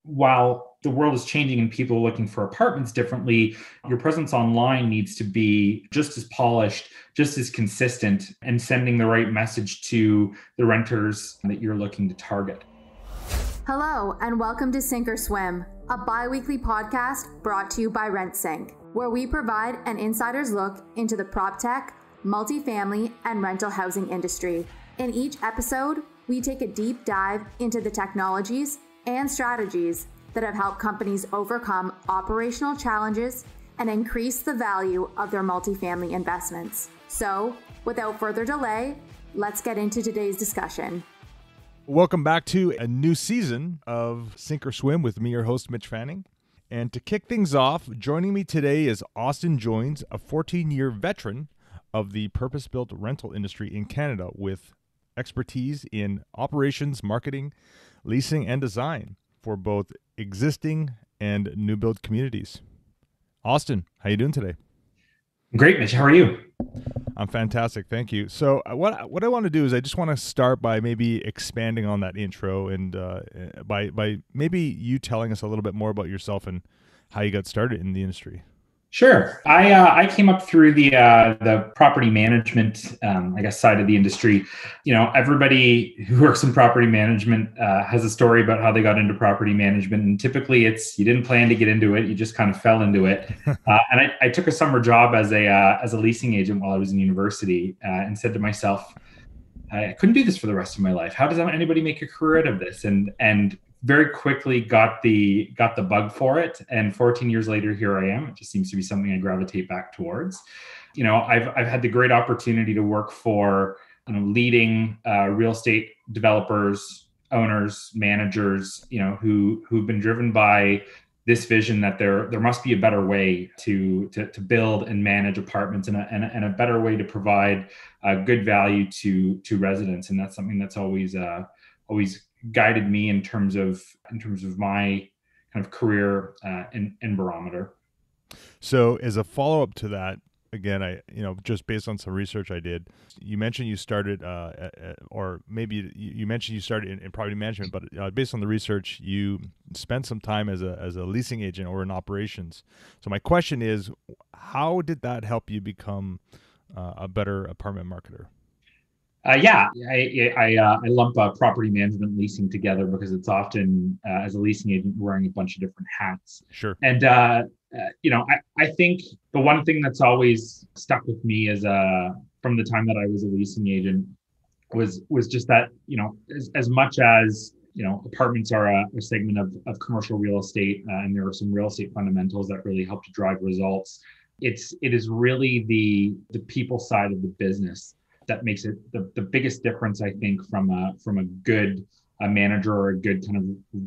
while the world is changing and people are looking for apartments differently, your presence online needs to be just as polished, just as consistent, and sending the right message to the renters that you're looking to target. Hello, and welcome to Sink or Swim, a bi-weekly podcast brought to you by RentSync, where we provide an insider's look into the prop tech, multifamily, and rental housing industry. In each episode, we take a deep dive into the technologies and strategies that have helped companies overcome operational challenges and increase the value of their multifamily investments. So, without further delay, let's get into today's discussion. Welcome back to a new season of Sink or Swim with me, your host, Mitch Fanning. And to kick things off, joining me today is Austin Joynes, a 14-year veteran of the purpose-built rental industry in Canada with expertise in operations, marketing, leasing, and design for both existing and new build communities. Austin, how you doing today? Great, Mitch. How are you? I'm fantastic. Thank you. So what I want to do is I just want to start by maybe expanding on that intro and by maybe you telling us a little bit more about yourself and how you got started in the industry. Sure. I came up through the property management, side of the industry. You know, everybody who works in property management has a story about how they got into property management, and typically it's you didn't plan to get into it, you just kind of fell into it. And I took a summer job as a leasing agent while I was in university, and said to myself, I couldn't do this for the rest of my life. How does anybody make a career out of this? And very quickly got the bug for it. And 14 years later, here I am. It just seems to be something I gravitate back towards. You know, I've had the great opportunity to work for, leading real estate developers, owners, managers, who've been driven by this vision that there must be a better way to build and manage apartments and a better way to provide good value to residents. And that's something that's always guided me in terms of my kind of career and barometer. So as a follow-up to that, again, just based on some research I did, you mentioned you started, or maybe you mentioned you started in property management, but based on the research, you spent some time as a leasing agent or in operations. So my question is, how did that help you become a better apartment marketer? I lump property management leasing together because it's often, as a leasing agent, wearing a bunch of different hats. Sure. And, I think the one thing that's always stuck with me is from the time that I was a leasing agent was just that, as much as, apartments are a segment of commercial real estate, and there are some real estate fundamentals that really help to drive results. It is really the people side of the business that makes it the biggest difference, I think, from a good manager or a good kind of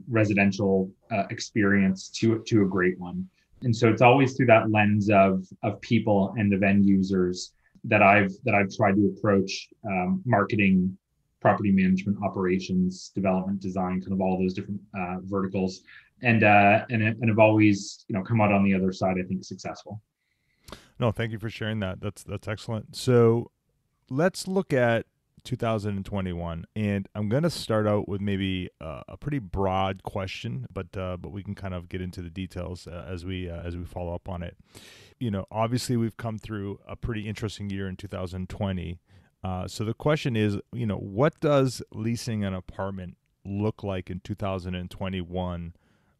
residential experience to a great one. And so it's always through that lens of people and of end users that I've tried to approach marketing, property management, operations, development, design, kind of all those different verticals, and have always come out on the other side, I think, successful. No, thank you for sharing that. That's excellent. So let's look at 2021, and I'm going to start out with maybe a pretty broad question, but we can kind of get into the details as we follow up on it. Obviously we've come through a pretty interesting year in 2020. So the question is, what does leasing an apartment look like in 2021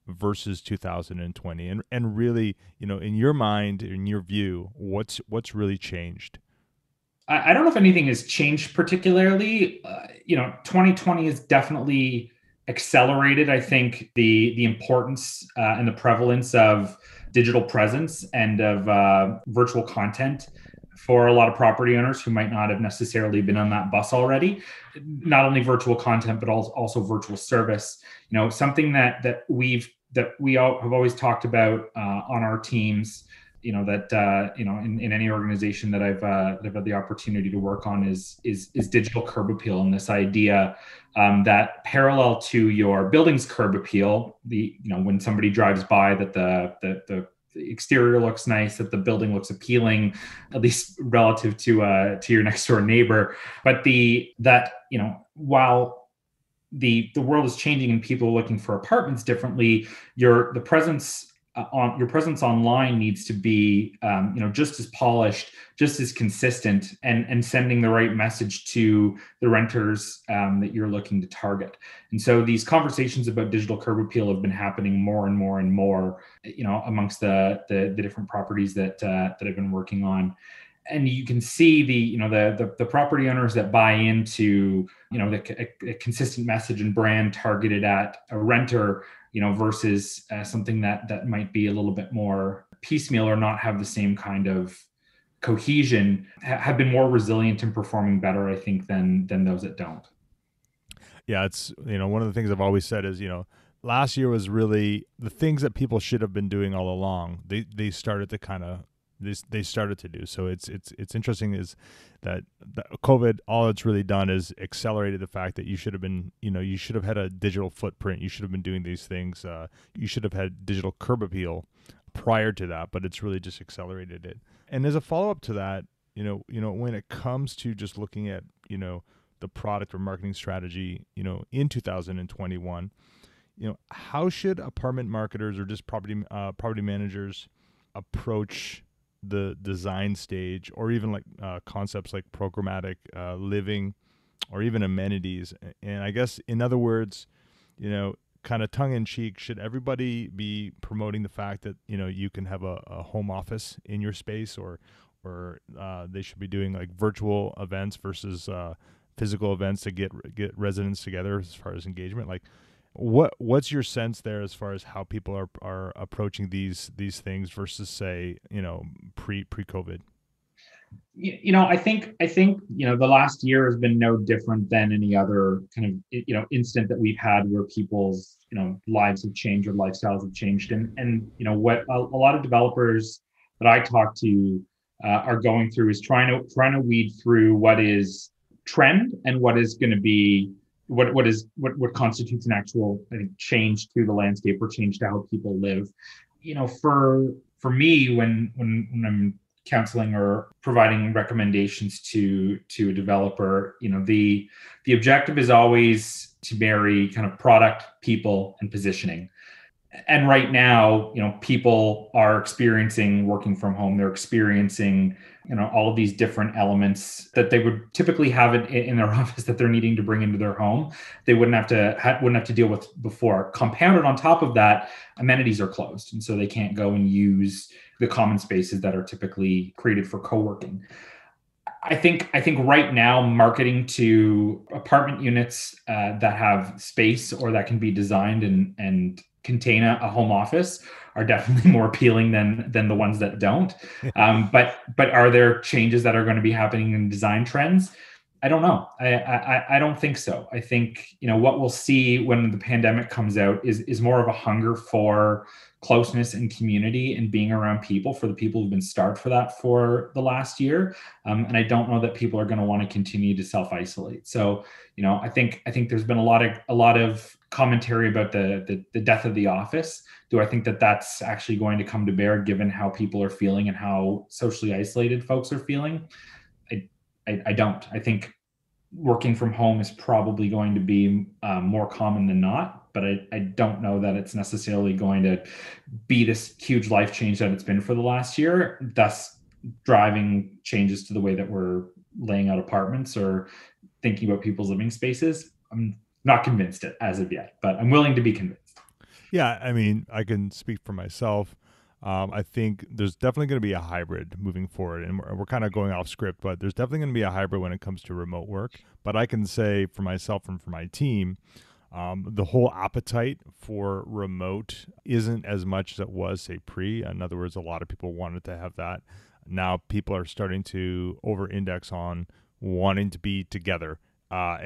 versus 2020? And really, in your mind, in your view, what's really changed? I don't know if anything has changed particularly. 2020 has definitely accelerated, I think, the importance and the prevalence of digital presence and of virtual content for a lot of property owners who might not have necessarily been on that bus already. Not only virtual content, but also virtual service. Something that we all have always talked about on our teams. In any organization that I've had the opportunity to work on is digital curb appeal, and this idea that parallel to your building's curb appeal, when somebody drives by, that the exterior looks nice, that the building looks appealing, at least relative to your next door neighbor, but while the world is changing and people are looking for apartments differently, your presence online needs to be just as polished, just as consistent, and sending the right message to the renters that you're looking to target. And so these conversations about digital curb appeal have been happening more and more and more, amongst the different properties that I've been working on. And you can see the property owners that buy into a consistent message and brand targeted at a renter, versus something that might be a little bit more piecemeal or not have the same kind of cohesion, have been more resilient and performing better, I think, than those that don't. Yeah, it's one of the things I've always said is last year was really the things that people should have been doing all along. They started to kind of they started to do. So it's interesting is that COVID, all it's really done is accelerated the fact that you should have been, you should have had a digital footprint. You should have been doing these things. You should have had digital curb appeal prior to that, but it's really just accelerated it. And as a follow-up to that, when it comes to just looking at, the product or marketing strategy, in 2021, how should apartment marketers or just property managers approach the design stage, or even like concepts like programmatic living, or even amenities? And I guess, in other words, kind of tongue in cheek, should everybody be promoting the fact that you can have a home office in your space, or they should be doing like virtual events versus physical events to get residents together as far as engagement? Like, what's your sense there as far as how people are approaching these things versus, say, pre-COVID? I think the last year has been no different than any other kind of incident that we've had where people's lives have changed or lifestyles have changed, and what a lot of developers that I talk to are going through is trying to weed through what is trend and what is going to be what constitutes an actual, I think, change to the landscape or change to how people live. For me, when I'm counseling or providing recommendations to a developer, the objective is always to marry kind of product, people, and positioning. And right now, people are experiencing working from home. They're experiencing, all of these different elements that they would typically have in their office that they're needing to bring into their home. They wouldn't have to deal with before. Compounded on top of that, amenities are closed, and so they can't go and use the common spaces that are typically created for co-working. I think right now, marketing to apartment units that have space or that can be designed and contain a home office are definitely more appealing than the ones that don't. But are there changes that are going to be happening in design trends? I don't know. I don't think so. I think what we'll see when the pandemic comes out is more of a hunger for closeness and community and being around people, for the people who've been starved for that for the last year. And I don't know that people are going to want to continue to self-isolate. So, I think there's been a lot of commentary about the death of the office. Do I think that that's actually going to come to bear given how people are feeling and how socially isolated folks are feeling? I don't. I think working from home is probably going to be more common than not, but I don't know that it's necessarily going to be this huge life change that it's been for the last year, thus driving changes to the way that we're laying out apartments or thinking about people's living spaces. I'm not convinced as of yet, but I'm willing to be convinced. Yeah, I mean, I can speak for myself. I think there's definitely going to be a hybrid moving forward, and we're kind of going off script, but there's definitely going to be a hybrid when it comes to remote work. But I can say for myself and for my team, the whole appetite for remote isn't as much as it was, say, pre. In other words, a lot of people wanted to have that. Now people are starting to over-index on wanting to be together.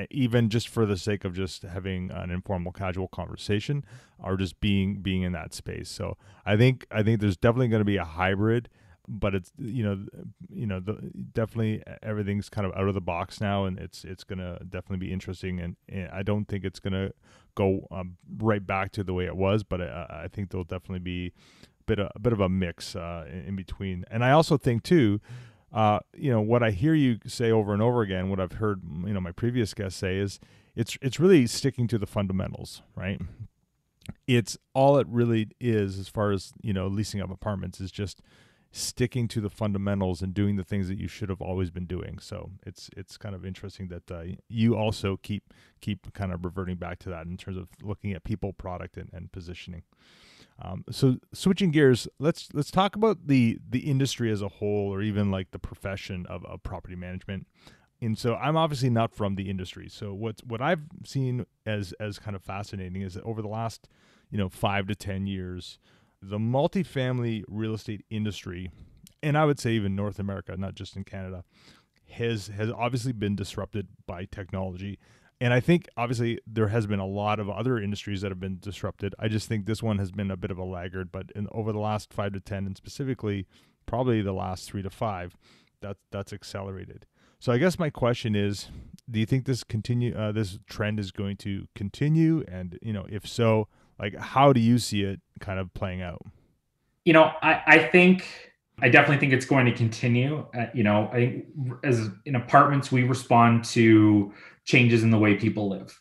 Even just for the sake of just having an informal, casual conversation, or just being in that space. So I think there's definitely going to be a hybrid, but it's definitely everything's kind of out of the box now, and it's going to definitely be interesting. And I don't think it's going to go right back to the way it was, but I think there'll definitely be a bit of a mix in between. And I also think too, what I hear you say over and over again, what I've heard, my previous guests say is it's really sticking to the fundamentals, right? It's all it really is as far as, leasing up apartments is just sticking to the fundamentals and doing the things that you should have always been doing. So it's kind of interesting that you also keep kind of reverting back to that in terms of looking at people, product, and positioning. So switching gears, let's talk about the industry as a whole, or even like the profession of property management. And so I'm obviously not from the industry. So what I've seen as kind of fascinating is that over the last 5 to 10 years, the multifamily real estate industry, and I would say even North America, not just in Canada, has obviously been disrupted by technology. And I think obviously there has been a lot of other industries that have been disrupted. I just think this one has been a bit of a laggard, but over the last 5 to 10, and specifically probably the last 3 to 5, that's accelerated. So I guess my question is, do you think this trend is going to continue? And, if so, like, how do you see it kind of playing out? I definitely think it's going to continue. I think as in apartments, we respond to changes in the way people live,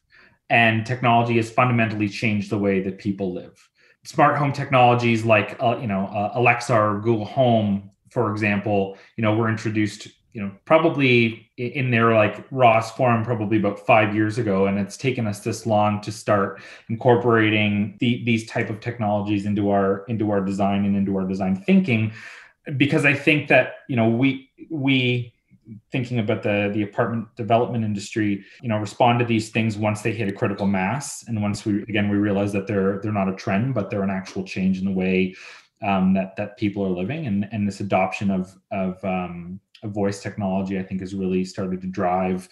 and technology has fundamentally changed the way that people live. Smart home technologies like, Alexa or Google Home, for example, were introduced, probably in their like rawest form, probably about 5 years ago. And it's taken us this long to start incorporating these type of technologies into our design and into our design thinking, because I think that, we thinking about the apartment development industry, respond to these things once they hit a critical mass. And once we realize that they're not a trend, but they're an actual change in the way that people are living. And this adoption of voice technology, I think, has really started to drive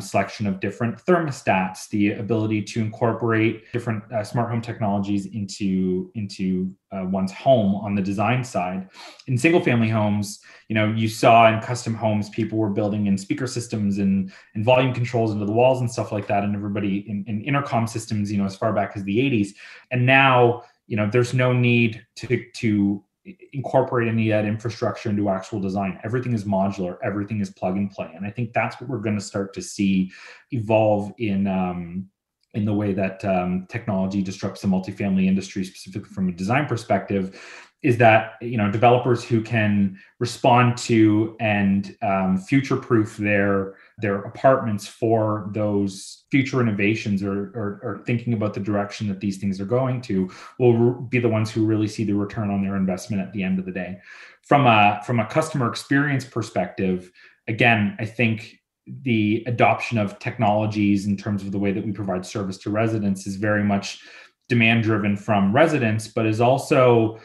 selection of different thermostats, the ability to incorporate different smart home technologies into one's home on the design side. In single family homes, you saw in custom homes, people were building in speaker systems and volume controls into the walls and stuff like that. And everybody in intercom systems, as far back as the 80s. And now, there's no need to incorporate any of that infrastructure into actual design. Everything is modular, everything is plug and play. And I think that's what we're going to start to see evolve in the way that technology disrupts the multifamily industry, specifically from a design perspective, is that, developers who can respond to and future-proof their apartments for those future innovations or thinking about the direction that these things are going to will be the ones who really see the return on their investment at the end of the day. From a customer experience perspective, again, I think the adoption of technologies in terms of the way that we provide service to residents is very much demand driven from residents, but is also,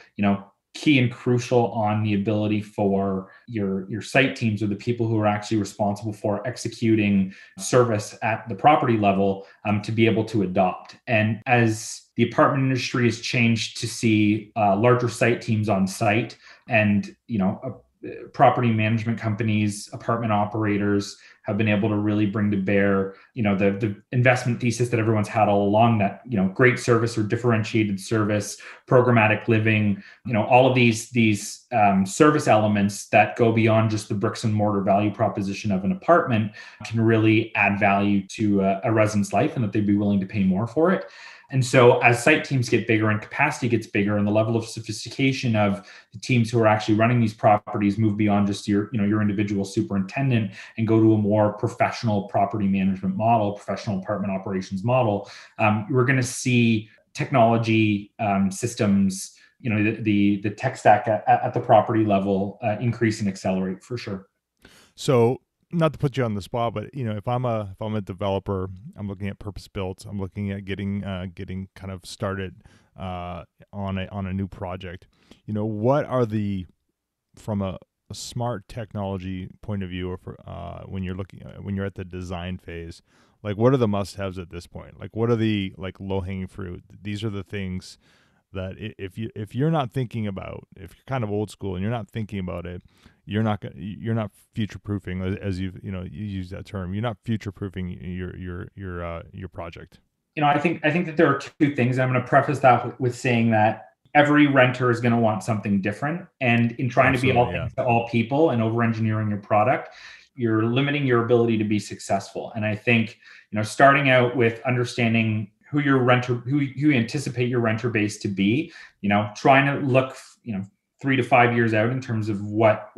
key and crucial on the ability for your site teams, or the people who are actually responsible for executing service at the property level, to be able to adopt. And as the apartment industry has changed to see larger site teams on site, and property management companies, apartment operators have been able to really bring to bear, the investment thesis that everyone's had all along, that, great service or differentiated service, programmatic living, all of these service elements that go beyond just the bricks and mortar value proposition of an apartment can really add value to a resident's life, and that they'd be willing to pay more for it. And so as site teams get bigger and capacity gets bigger, and the level of sophistication of the teams who are actually running these properties move beyond just your individual superintendent and go to a more professional property management model, professional apartment operations model, we're going to see technology systems, the tech stack at the property level increase and accelerate for sure. So, not to put you on the spot, but if I'm a developer, I'm looking at purpose built, I'm looking at getting kind of started on a new project. What are from a smart technology point of view, or for when you're at the design phase, like, what are the must-haves at this point? Like, what are the low-hanging fruit? These are the things that if you're not thinking about, if you're kind of old school and you're not thinking about it, you're not future proofing, as you use that term. You're not future proofing your project. I think that there are two things. I'm going to preface that with saying that every renter is going to want something different, and in trying to be all things to all people and over engineering your product, you're limiting your ability to be successful. And I think, starting out with understanding who you anticipate your renter base to be, trying to look, 3 to 5 years out in terms of what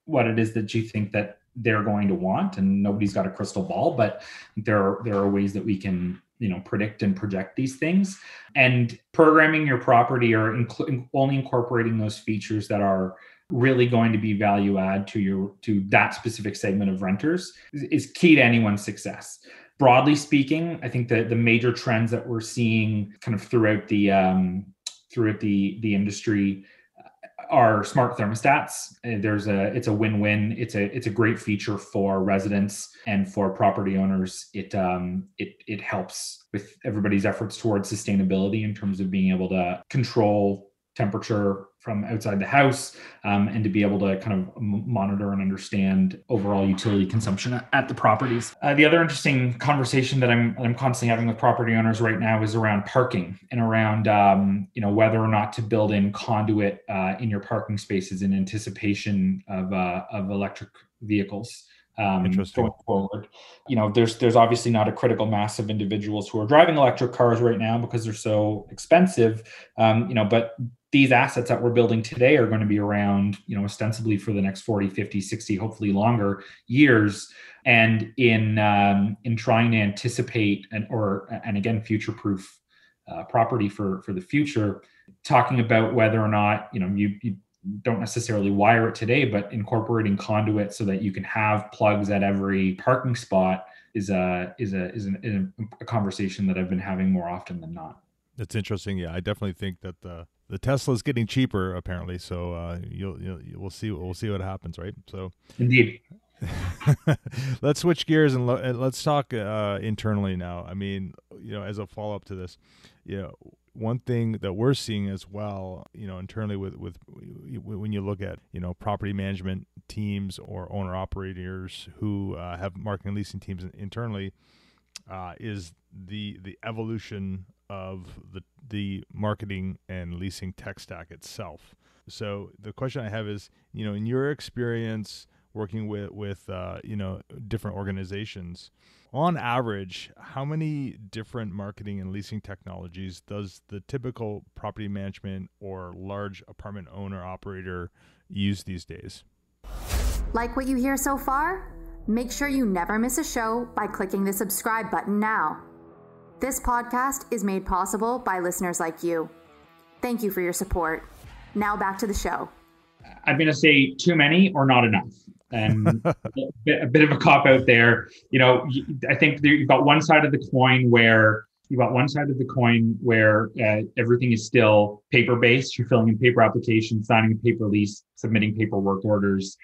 it is that you think that they're going to want. And nobody's got a crystal ball, but there are ways that we can, predict and project these things, and programming your property or only incorporating those features that are really going to be value add to that specific segment of renters is key to anyone's success. Broadly speaking, I think that the major trends that we're seeing kind of throughout the industry are smart thermostats. It's a win-win. It's a great feature for residents and for property owners. It helps with everybody's efforts towards sustainability in terms of being able to control temperature from outside the house, and to be able to kind of monitor and understand overall utility consumption at the properties. The other interesting conversation that I'm constantly having with property owners right now is around parking and around whether or not to build in conduit in your parking spaces in anticipation of electric vehicles. Going forward, there's obviously not a critical mass of individuals who are driving electric cars right now because they're so expensive, but these assets that we're building today are going to be around, ostensibly for the next 40, 50, 60, hopefully longer years. And in trying to anticipate and again, future-proof property for the future, talking about whether or not, you don't necessarily wire it today, but incorporating conduit so that you can have plugs at every parking spot is a conversation that I've been having more often than not. That's interesting. Yeah, I definitely think that the Tesla is getting cheaper apparently. So we'll see what happens, right? So indeed. Let's switch gears and let's talk internally now. I mean, as a follow up to this, one thing that we're seeing as well, internally with when you look at, property management teams or owner operators who have marketing and leasing teams internally, is the evolution of the marketing and leasing tech stack itself. So the question I have is, in your experience working with different organizations, on average, how many different marketing and leasing technologies does the typical property management or large apartment owner operator use these days? Like what you hear so far? Make sure you never miss a show by clicking the subscribe button now. This podcast is made possible by listeners like you. Thank you for your support. Now back to the show. I'm going to say too many or not enough. And a bit of a cop out there. I think you've got one side of the coin where everything is still paper-based. You're filling in paper applications, signing a paper lease, submitting paper work orders,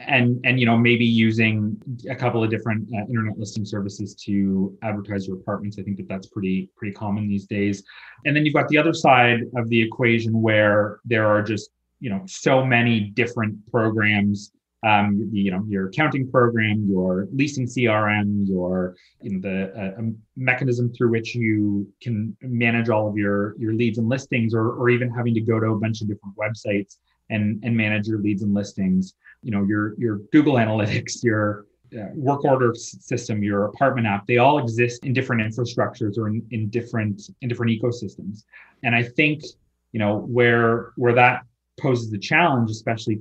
and maybe using a couple of different internet listing services to advertise your apartments. I think that's pretty common these days. And then you've got the other side of the equation where there are just so many different programs. Your accounting program, your leasing CRM, the mechanism through which you can manage all of your leads and listings, or even having to go to a bunch of different websites and manage your leads and listings. Your Google Analytics, your work order system, your apartment app, they all exist in different infrastructures or in different ecosystems. And I think, where that poses the challenge, especially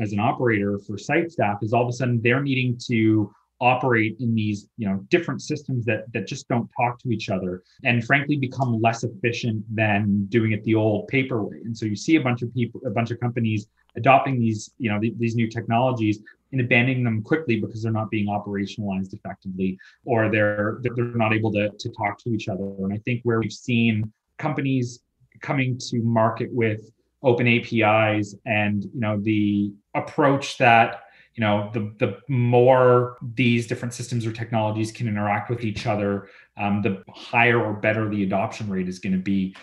as an operator for site staff, is all of a sudden they're needing to operate in these, different systems that just don't talk to each other, and frankly become less efficient than doing it the old paper way. And so you see a bunch of companies adopting these, these new technologies and abandoning them quickly because they're not being operationalized effectively, or they're not able to talk to each other. And I think where we've seen companies coming to market with open APIs and the approach that the more these different systems or technologies can interact with each other, the higher or better the adoption rate is going to be.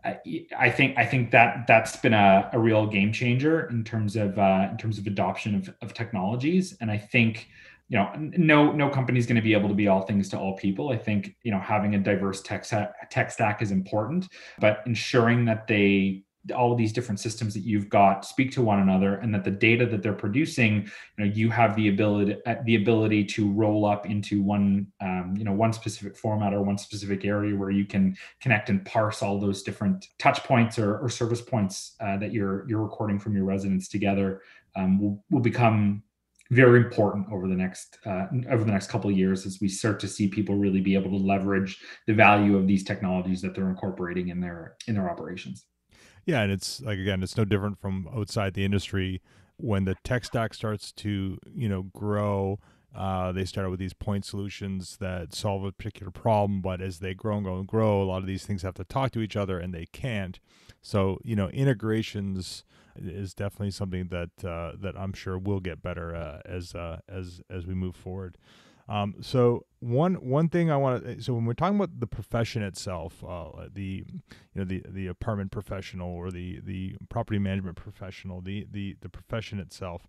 I think that's been a real game changer in terms of adoption of technologies. And I think no company is going to be able to be all things to all people. I think having a diverse tech stack is important, but ensuring that they all of these different systems that you've got speak to one another, and that the data that they're producing, you have the ability to roll up into one specific format or one specific area where you can connect and parse all those different touch points or service points that you're recording from your residents together, will become very important over the next couple of years, as we start to see people really be able to leverage the value of these technologies that they're incorporating in their operations. Yeah, and it's like, again, it's no different from outside the industry. When the tech stack starts to grow, they start with these point solutions that solve a particular problem, but as they grow and grow and grow, a lot of these things have to talk to each other, and they can't. So integrations is definitely something that I'm sure will get better as we move forward. So one thing I want to, so when we're talking about the profession itself, the apartment professional or the property management professional, the profession itself,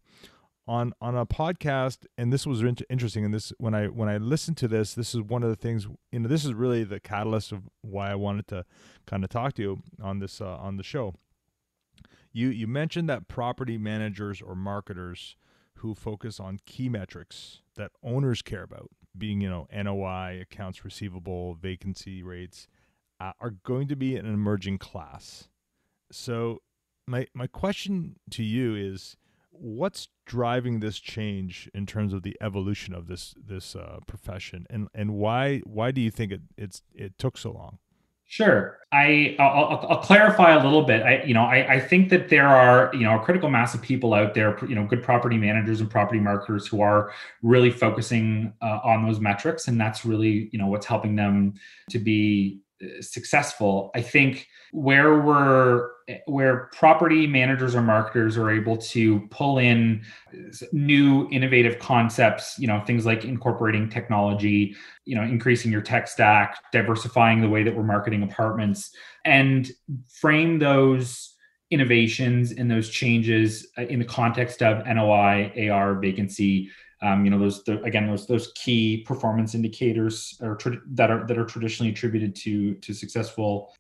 on a podcast, and this was interesting. And this, when I listened to this is one of the things, this is really the catalyst of why I wanted to kind of talk to you on this on the show. You mentioned that property managers or marketers who focus on key metrics that owners care about, being NOI, accounts receivable, vacancy rates, are going to be an emerging class. So my question to you is, what's driving this change in terms of the evolution of this profession, and why do you think it took so long? Sure. I'll clarify a little bit. I think that there are, a critical mass of people out there, good property managers and property marketers who are really focusing on those metrics. And that's really, what's helping them to be successful. I think where property managers or marketers are able to pull in new innovative concepts, things like incorporating technology, increasing your tech stack, diversifying the way that we're marketing apartments, and frame those innovations and those changes in the context of NOI, AR, vacancy. Those key performance indicators that are traditionally attributed to successful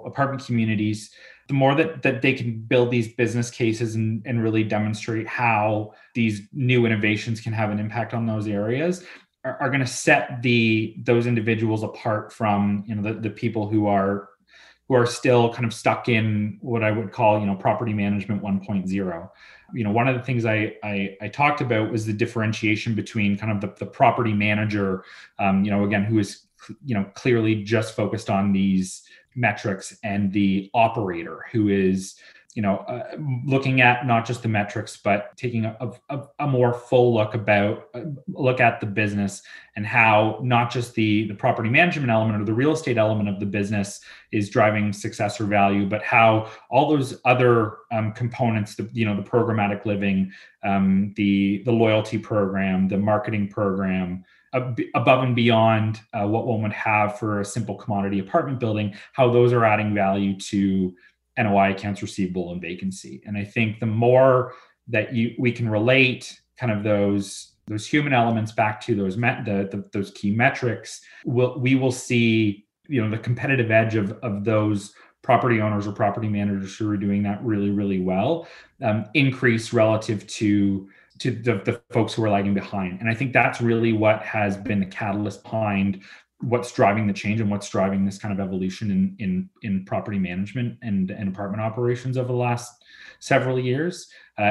apartment communities. The more that they can build these business cases and really demonstrate how these new innovations can have an impact on those areas, are going to set those individuals apart from the people who are still kind of stuck in what I would call property management 1.0. One of the things I talked about was the differentiation between kind of the property manager, again, who is clearly just focused on these metrics, and the operator who is looking at not just the metrics, but taking a more full look at the business, and how not just the property management element or the real estate element of the business is driving success or value, but how all those other components, the programmatic living, the loyalty program, the marketing program, above and beyond what one would have for a simple commodity apartment building, how those are adding value to NOI, accounts receivable, and vacancy. And I think the more that we can relate kind of those human elements back to those key metrics, we will see the competitive edge of those property owners or property managers who are doing that really, really well increase relative to the folks who are lagging behind. And I think that's really what has been the catalyst behind what's driving the change and what's driving this kind of evolution in property management and apartment operations over the last several years,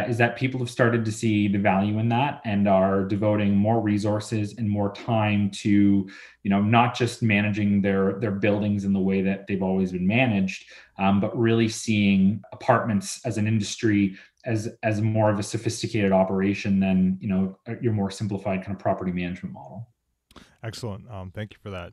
is that people have started to see the value in that and are devoting more resources and more time to, not just managing their buildings in the way that they've always been managed, but really seeing apartments as an industry as more of a sophisticated operation than, your more simplified kind of property management model. Excellent. Thank you for that.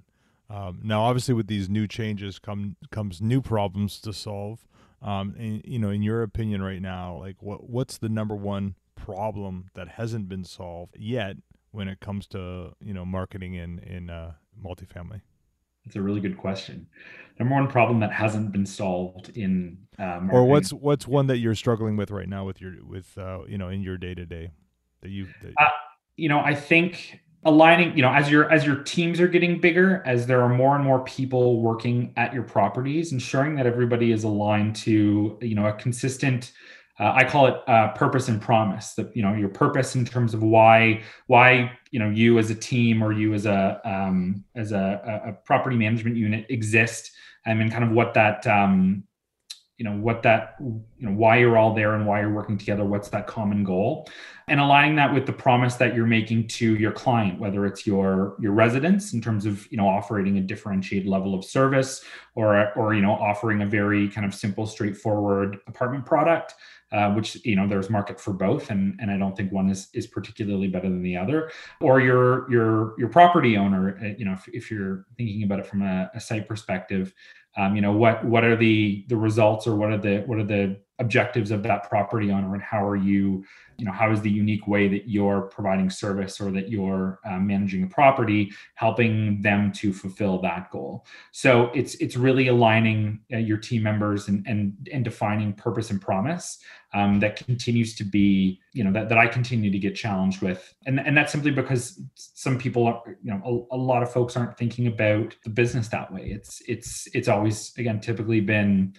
Now, obviously, with these new changes comes new problems to solve. And, in your opinion right now, like what's the number one problem that hasn't been solved yet when it comes to, marketing in multifamily? It's a really good question. Number one problem that hasn't been solved in marketing. Or what's one that you're struggling with right now in your day to day that you. I think aligning, as your teams are getting bigger, as there are more and more people working at your properties, ensuring that everybody is aligned to, a consistent, I call it purpose and promise. That your purpose in terms of why you as a team, or you as a property management unit exist, and kind of what that why you're all there and why you're working together, what's that common goal, and aligning that with the promise that you're making to your client, whether it's your residents in terms of operating a differentiated level of service, or offering a very kind of simple, straightforward apartment product, which there's market for both, and I don't think one is particularly better than the other, or your property owner, if you're thinking about it from a site perspective. What are the results, or what are the objectives of that property owner, and how is the unique way that you're providing service, or that you're managing the property, helping them to fulfill that goal. So it's really aligning your team members and defining purpose and promise, that continues to be, that I continue to get challenged with. And that's simply because some people are, a lot of folks aren't thinking about the business that way. It's always, again, typically been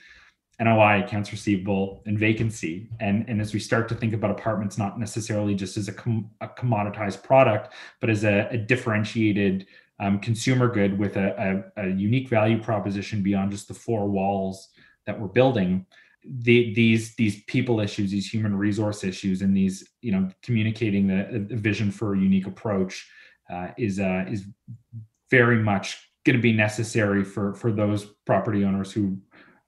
NOI, accounts receivable, and vacancy. And as we start to think about apartments, not necessarily just as a commoditized product, but as a differentiated consumer good with a unique value proposition beyond just the four walls that we're building, these people issues, these human resource issues, and these communicating the vision for a unique approach is very much going to be necessary for those property owners who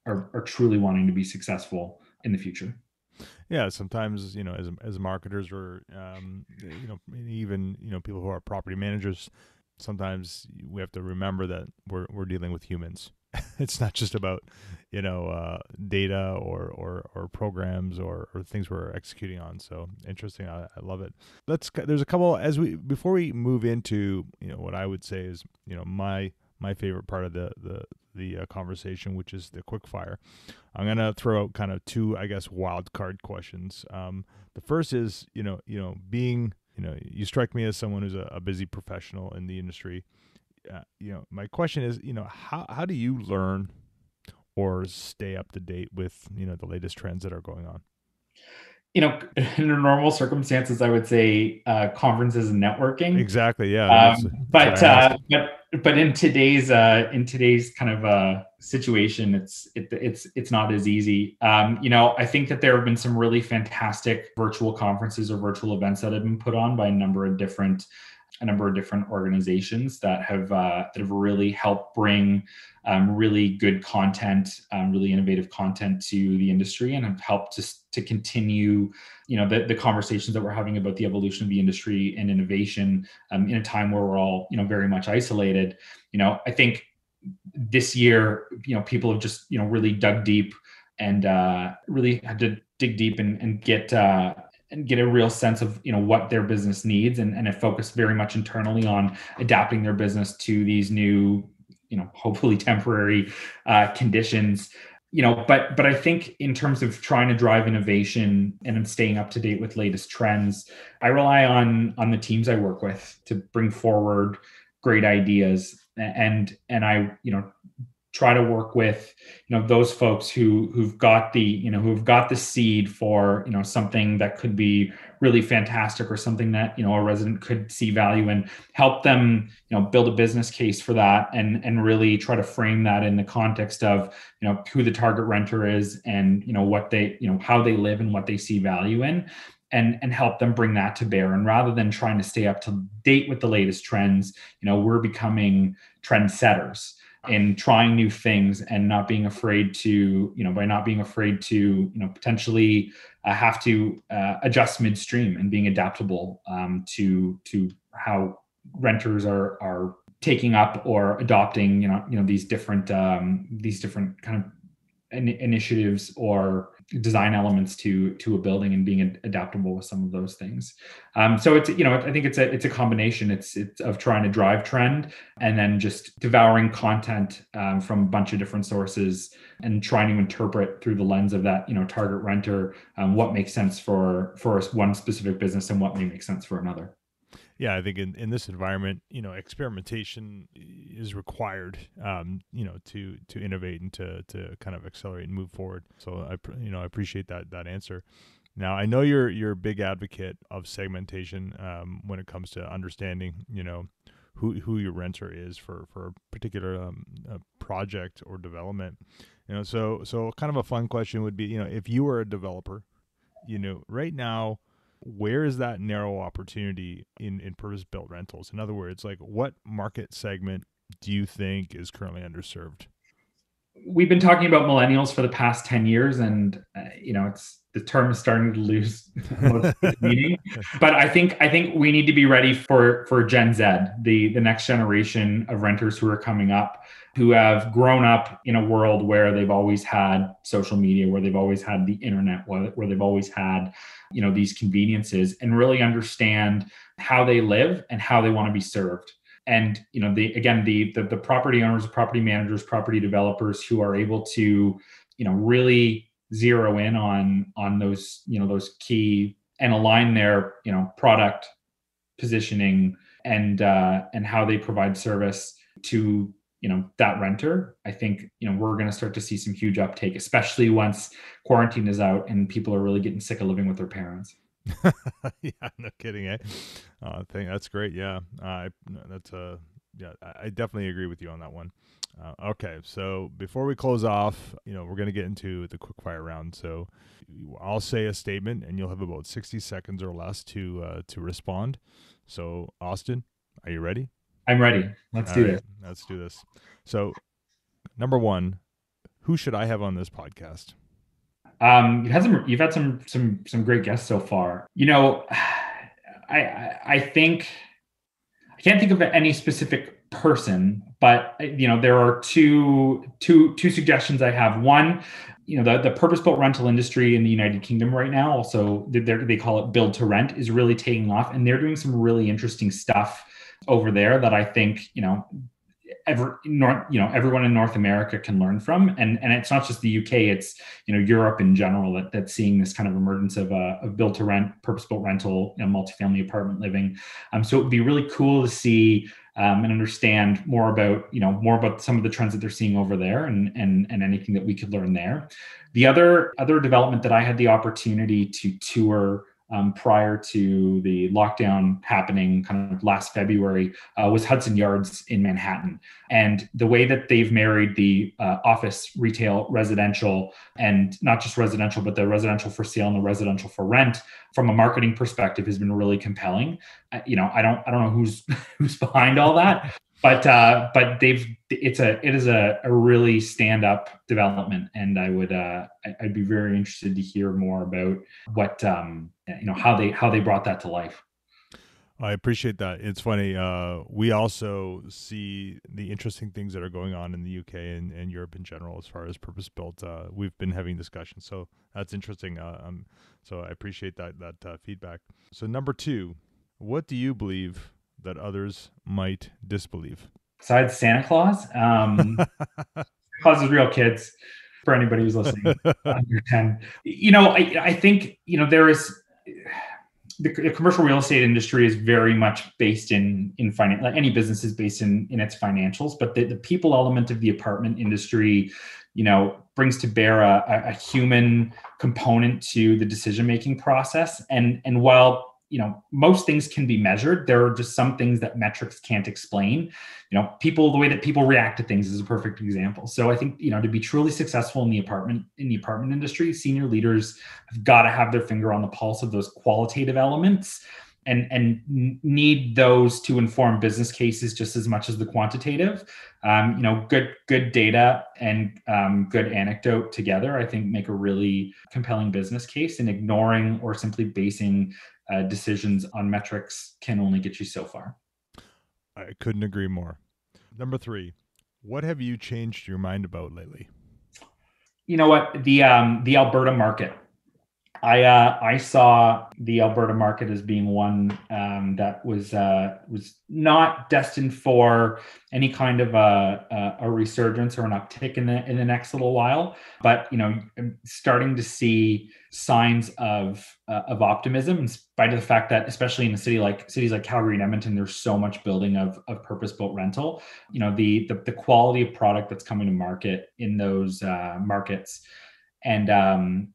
are truly wanting to be successful in the future. Yeah, sometimes as marketers, or even people who are property managers, sometimes we have to remember that we're dealing with humans. It's not just about data or programs or things we're executing on. So interesting. I love it. There's a couple before we move into what I would say is my favorite part of the conversation, which is the quick fire. I'm gonna throw out kind of two, I guess, wild card questions. The first is being you strike me as someone who's a busy professional in the industry. My question is, how do you learn or stay up to date with, the latest trends that are going on? In normal circumstances, I would say conferences and networking. Exactly. Yeah. But in today's kind of situation, it's not as easy. I think that there have been some really fantastic virtual conferences or virtual events that have been put on by a number of different organizations that have really helped bring really good content, really innovative content to the industry, and have helped to continue, the conversations that we're having about the evolution of the industry and innovation in a time where we're all, very much isolated. I think this year, people have just, really dug deep and really had to dig deep and get a real sense of what their business needs, and have focused very much internally on adapting their business to these new, hopefully temporary conditions. But I think in terms of trying to drive innovation and staying up to date with latest trends, I rely on the teams I work with to bring forward great ideas, and I try to work with those folks who've got the seed for something that could be really fantastic, or something that a resident could see value in, help them build a business case for that, and really try to frame that in the context of who the target renter is, and what they how they live and what they see value in, and help them bring that to bear. And rather than trying to stay up to date with the latest trends, we're becoming trendsetters and trying new things, and not being afraid to, potentially have to adjust midstream, and being adaptable to how renters are taking up or adopting, these different kind of initiatives or design elements to a building, and being adaptable with some of those things. So it's, I think it's a combination. It's of trying to drive trend, and then just devouring content from a bunch of different sources, and trying to interpret through the lens of that, target renter, what makes sense for one specific business, and what may make sense for another. Yeah, I think in this environment, experimentation is required, to innovate and to kind of accelerate and move forward. So I appreciate that answer. Now, I know you're a big advocate of segmentation when it comes to understanding, who your renter is for a particular project or development. So kind of a fun question would be, if you were a developer, right now, where is that narrow opportunity in purpose-built rentals? In other words, like what market segment do you think is currently underserved? We've been talking about millennials for the past 10 years, and the term is starting to lose most of its meaning. But I think we need to be ready for Gen Z, the next generation of renters who are coming up, who have grown up in a world where they've always had social media, where they've always had the internet, where they've always had these conveniences, and really understand how they live and how they want to be served. And the property owners, property managers, property developers who are able to really zero in on those those key and align their product positioning and how they provide service to that renter. I think we're going to start to see some huge uptake, especially once quarantine is out and people are really getting sick of living with their parents. Yeah, no kidding, eh? I think that's great. Yeah, I definitely agree with you on that one. Okay, so before we close off, we're going to get into the quick fire round. So I'll say a statement, and you'll have about 60 seconds or less to respond. So Austin, are you ready? I'm ready. Let's do this. Let's do this. So, number one, who should I have on this podcast? You've had some great guests so far. I think I can't think of any specific person, but there are two suggestions I have. One, the purpose-built rental industry in the United Kingdom right now, also they call it build to rent, is really taking off, and they're doing some really interesting stuff over there that I think everyone in North America can learn from, and it's not just the UK, it's Europe in general that's seeing this kind of emergence of build to rent, purpose-built rental, multifamily apartment living. So it would be really cool to see and understand more about some of the trends that they're seeing over there, and anything that we could learn there. The other development that I had the opportunity to tour prior to the lockdown happening kind of last February was Hudson Yards in Manhattan. And the way that they've married the office, retail, residential, and not just residential, but the residential for sale and the residential for rent from a marketing perspective has been really compelling. I don't know who's behind all that, but it is a really stand up development, and I'd be very interested to hear more about what how they brought that to life. I appreciate that. It's funny. We also see the interesting things that are going on in the UK and Europe in general as far as purpose built. We've been having discussions, so that's interesting. So I appreciate that feedback. So number two, what do you believe that others might disbelieve? Besides Santa Claus, Santa Claus is real, kids. For anybody who's listening, under 10, I think there is. The commercial real estate industry is very much based in finance. Like any business is based in its financials, but the people element of the apartment industry, brings to bear a human component to the decision-making process. And while most things can be measured, there are just some things that metrics can't explain. The way that people react to things is a perfect example. So I think, to be truly successful in the apartment industry, senior leaders have got to have their finger on the pulse of those qualitative elements and need those to inform business cases just as much as the quantitative. Good data and good anecdote together, I think, make a really compelling business case, and ignoring or simply basing decisions on metrics can only get you so far. I couldn't agree more. Number three, what have you changed your mind about lately? You know what? The Alberta market. I saw the Alberta market as being one that was not destined for any kind of a resurgence or an uptick in the next little while. But I'm starting to see signs of optimism, in spite of the fact that, especially in cities like Calgary and Edmonton, there's so much building of purpose-built rental. The quality of product that's coming to market in those markets, and I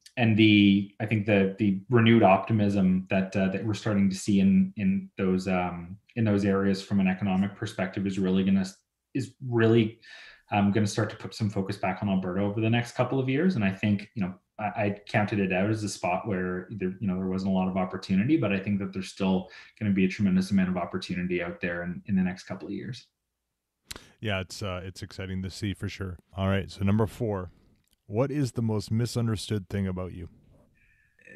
think the renewed optimism that we're starting to see in those areas from an economic perspective is really going to start to put some focus back on Alberta over the next couple of years. And I think, I counted it out as a spot where there wasn't a lot of opportunity, but I think that there's still going to be a tremendous amount of opportunity out there in the next couple of years. Yeah, it's exciting to see for sure. All right, so number 4, what is the most misunderstood thing about you?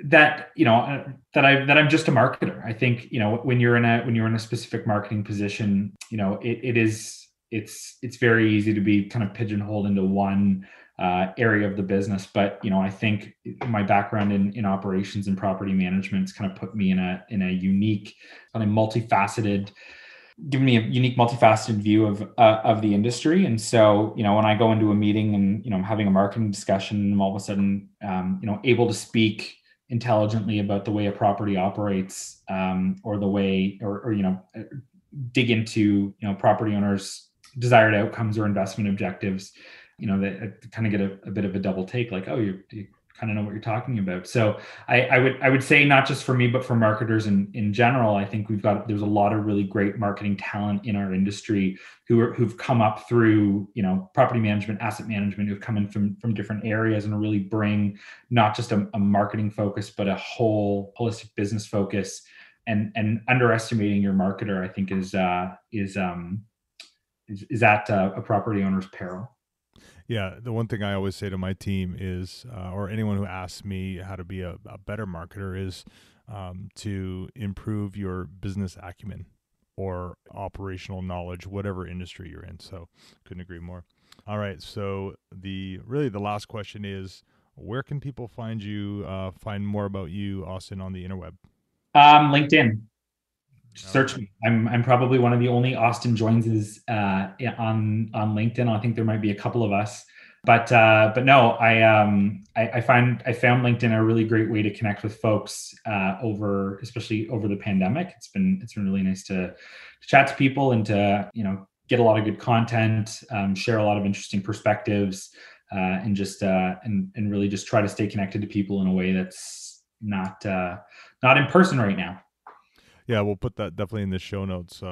That I'm just a marketer. I think when you're in a specific marketing position, it's very easy to be kind of pigeonholed into one area of the business. But I think my background in operations and property management has kind of put me in a unique, kind of multifaceted, given me a unique multifaceted view of the industry. And so when I go into a meeting and I'm having a marketing discussion, I'm all of a sudden able to speak intelligently about the way a property operates, or the way, or dig into property owners' desired outcomes or investment objectives. That kind of get a bit of a double take, like, oh, you kind of know what you're talking about. So I would say, not just for me, but for marketers in general, I think there's a lot of really great marketing talent in our industry who've come up through property management, asset management, who've come in from different areas and really bring not just a marketing focus, but a whole holistic business focus. And underestimating your marketer, I think, is at a property owner's peril. Yeah, the one thing I always say to my team is, or anyone who asks me how to be a better marketer, is to improve your business acumen or operational knowledge, whatever industry you're in. So couldn't agree more. All right, so the last question is, where can people find you, find more about you, Austin, on the interweb? LinkedIn. Search me. I'm probably one of the only Austin Joyneses on LinkedIn. I think there might be a couple of us, but no, I found LinkedIn a really great way to connect with folks especially over the pandemic. It's been really nice to chat to people and to get a lot of good content, share a lot of interesting perspectives, and just and really just try to stay connected to people in a way that's not in person right now. Yeah, we'll put that definitely in the show notes.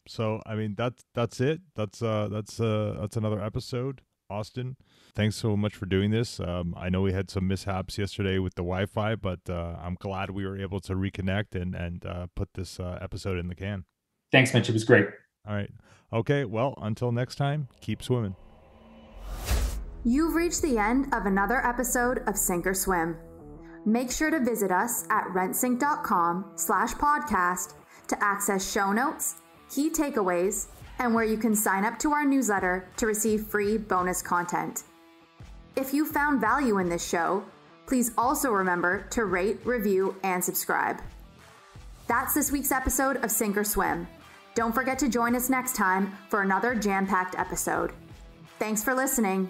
So I mean, that's it. That's another episode. Austin, thanks so much for doing this. I know we had some mishaps yesterday with the Wi-Fi, but I'm glad we were able to reconnect and put this episode in the can. Thanks, Mitch. It was great. All right. Okay. Well, until next time, keep swimming. You've reached the end of another episode of Sink or Swim. Make sure to visit us at rentsync.com/podcast to access show notes, key takeaways, and where you can sign up to our newsletter to receive free bonus content. If you found value in this show, please also remember to rate, review, and subscribe. That's this week's episode of Sink or Swim. Don't forget to join us next time for another jam-packed episode. Thanks for listening.